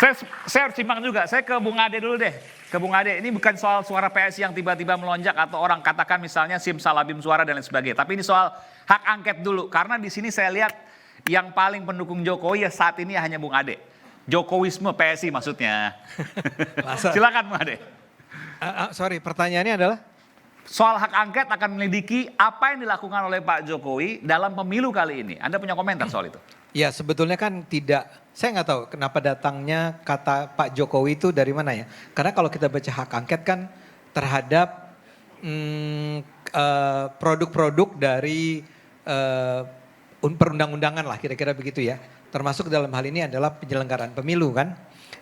Saya harus simak juga. Saya ke Bung Ade dulu deh. Ke Bung Ade. Ini bukan soal suara PSI yang tiba-tiba melonjak atau orang katakan misalnya simsalabim suara dan lain sebagainya. Tapi ini soal hak angket dulu. Karena di sini saya lihat yang paling pendukung Jokowi ya saat ini hanya Bung Ade. Jokowisme PSI maksudnya. Silakan Bung Ade. Sorry, pertanyaannya adalah? Soal hak angket akan menyelidiki apa yang dilakukan oleh Pak Jokowi dalam pemilu kali ini. Anda punya komentar soal itu? Ya sebetulnya kan tidak, saya nggak tahu kenapa datangnya kata Pak Jokowi itu dari mana ya. Karena kalau kita baca hak angket kan terhadap produk-produk dari perundang-undangan lah kira-kira begitu ya. Termasuk dalam hal ini adalah penyelenggaraan pemilu kan.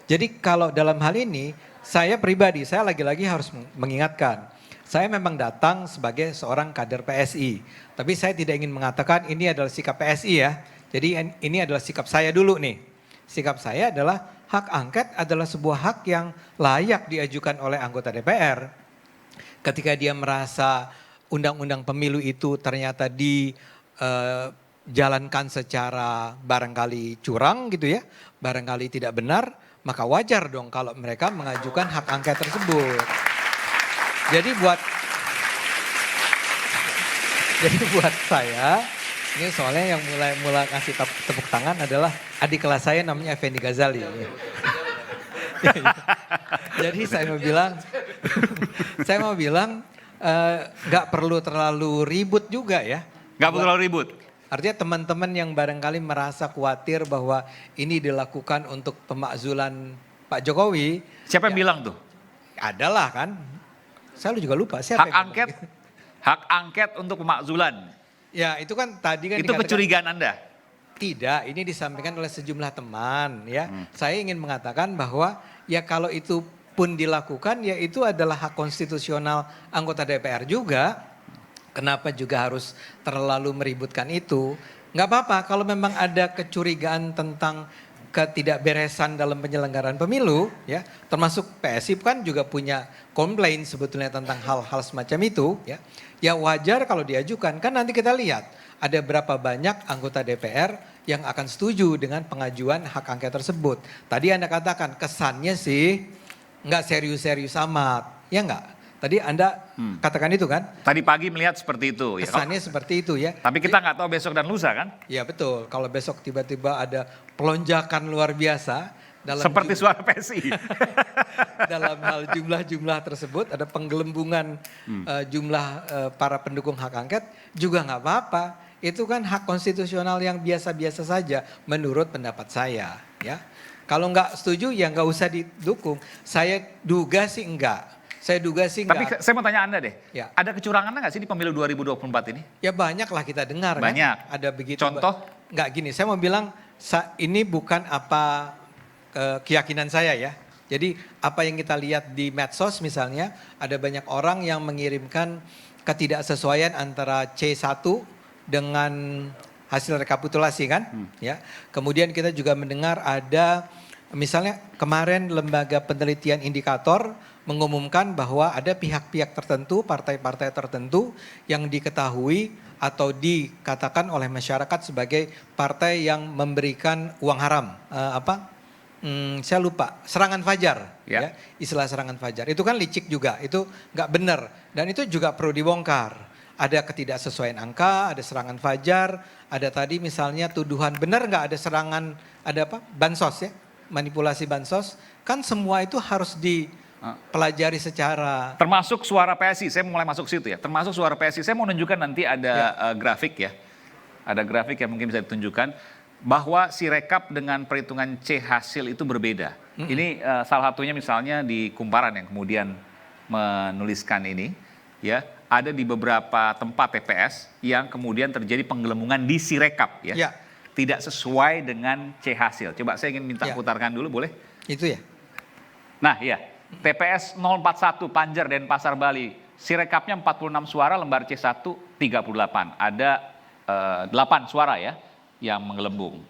Jadi kalau dalam hal ini saya pribadi, saya lagi-lagi harus mengingatkan. Saya memang datang sebagai seorang kader PSI. Tapi saya tidak ingin mengatakan ini adalah sikap PSI ya. Jadi ini adalah sikap saya dulu nih. Sikap saya adalah hak angket adalah sebuah hak yang layak diajukan oleh anggota DPR. Ketika dia merasa undang-undang pemilu itu ternyata dijalankan secara barangkali curang gitu ya. Barangkali tidak benar, maka wajar dong kalau mereka mengajukan hak angket tersebut. Jadi buat saya, ini soalnya yang mulai ngasih tepuk tangan adalah adik kelas saya namanya Effendi Ghazali. Jadi saya mau bilang nggak perlu terlalu ribut juga ya. Nggak perlu terlalu ribut. Artinya teman-teman yang barangkali merasa khawatir bahwa ini dilakukan untuk pemakzulan Pak Jokowi. Siapa yang bilang tuh? Adalah kan. Saya juga lupa siapa hak angket untuk pemakzulan. Ya itu kan tadi kan itu kecurigaan Anda? Tidak, ini disampaikan oleh sejumlah teman ya. Saya ingin mengatakan bahwa ya kalau itu pun dilakukan ya itu adalah hak konstitusional anggota DPR juga. Kenapa juga harus terlalu meributkan itu? Nggak apa-apa kalau memang ada kecurigaan tentang ketidakberesan dalam penyelenggaraan pemilu ya, termasuk PSI kan juga punya komplain sebetulnya tentang hal-hal semacam itu ya. Ya wajar kalau diajukan, kan nanti kita lihat ada berapa banyak anggota DPR yang akan setuju dengan pengajuan hak angket tersebut. Tadi Anda katakan kesannya sih nggak serius-serius amat, ya nggak? Tadi Anda katakan itu kan? Tadi pagi melihat seperti itu. Kesannya seperti itu ya. Tapi kita nggak tahu besok dan lusa kan? Ya betul, kalau besok tiba-tiba ada pelonjakan luar biasa. Seperti suara PSI. Dalam hal jumlah-jumlah tersebut, ada penggelembungan jumlah para pendukung hak angket, juga nggak apa-apa. Itu kan hak konstitusional yang biasa-biasa saja menurut pendapat saya. Ya, kalau nggak setuju ya nggak usah didukung. Saya duga sih enggak. Tapi saya mau tanya Anda deh, ya. Ada kecurangan nggak sih di pemilu 2024 ini? Ya banyak lah kita dengar banyak. Kan. Ada begitu. Contoh? Nggak gini, saya mau bilang ini bukan apa keyakinan saya ya. Jadi apa yang kita lihat di medsos misalnya, ada banyak orang yang mengirimkan ketidaksesuaian antara C1 dengan hasil rekapitulasi kan. Ya. Kemudian kita juga mendengar ada misalnya kemarin Lembaga Penelitian Indikator mengumumkan bahwa ada pihak-pihak tertentu, partai-partai tertentu yang diketahui atau dikatakan oleh masyarakat sebagai partai yang memberikan uang haram. Saya lupa, serangan fajar. Ya. Istilah serangan fajar. Itu kan licik juga, itu nggak benar. Dan itu juga perlu dibongkar. Ada ketidaksesuaian angka, ada serangan fajar, ada tadi misalnya tuduhan benar nggak ada serangan, ada apa? Bansos ya, manipulasi bansos. Kan semua itu harus dipelajari secara. Termasuk suara PSI, saya mulai masuk situ ya. Termasuk suara PSI, saya mau menunjukkan nanti ada grafik ya. Ada grafik yang mungkin bisa ditunjukkan bahwa si rekap dengan perhitungan C hasil itu berbeda. Ini salah satunya misalnya di Kumparan yang kemudian menuliskan ini ya. Ada di beberapa tempat TPS yang kemudian terjadi penggelembungan di Sirekap ya. Tidak sesuai dengan C hasil. Coba saya ingin minta putarkan dulu boleh? Itu ya. Nah ya, TPS 041 Panjer Denpasar Bali. Sirekapnya 46 suara, lembar C1 38. Ada 8 suara ya yang menggelembung.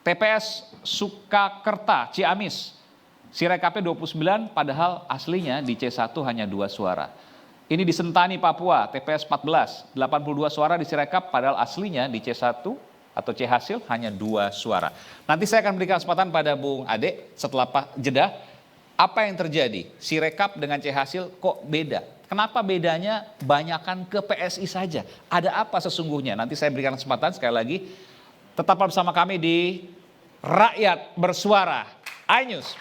TPS Sukakerta Ciamis. Sirekapnya 29 padahal aslinya di C1 hanya 2 suara. Ini di Sentani, Papua, TPS 14, 82 suara di Sirekap padahal aslinya di C1 atau C hasil hanya 2 suara. Nanti saya akan berikan kesempatan pada Bung Ade setelah jeda. Apa yang terjadi? Sirekap dengan C hasil kok beda? Kenapa bedanya banyakan ke PSI saja? Ada apa sesungguhnya? Nanti saya berikan kesempatan sekali lagi. Tetaplah bersama kami di Rakyat Bersuara iNews.